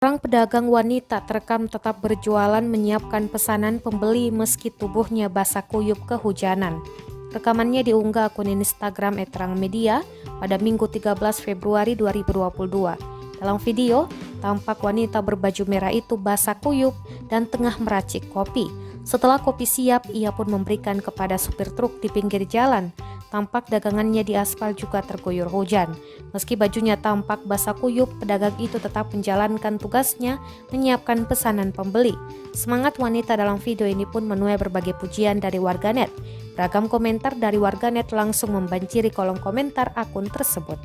Seorang pedagang wanita terekam tetap berjualan menyiapkan pesanan pembeli meski tubuhnya basah kuyup kehujanan. Rekamannya diunggah akun Instagram @terangmedia pada Minggu 13 Februari 2022. Dalam video, tampak wanita berbaju merah itu basah kuyup dan tengah meracik kopi. Setelah kopi siap, ia pun memberikan kepada supir truk di pinggir jalan. Tampak dagangannya di aspal juga terguyur hujan. Meski bajunya tampak basah kuyup, pedagang itu tetap menjalankan tugasnya menyiapkan pesanan pembeli. Semangat wanita dalam video ini pun menuai berbagai pujian dari warganet. Beragam komentar dari warganet langsung membanjiri kolom komentar akun tersebut.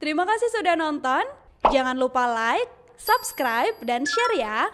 Terima kasih sudah nonton. Jangan lupa like, subscribe, dan share ya.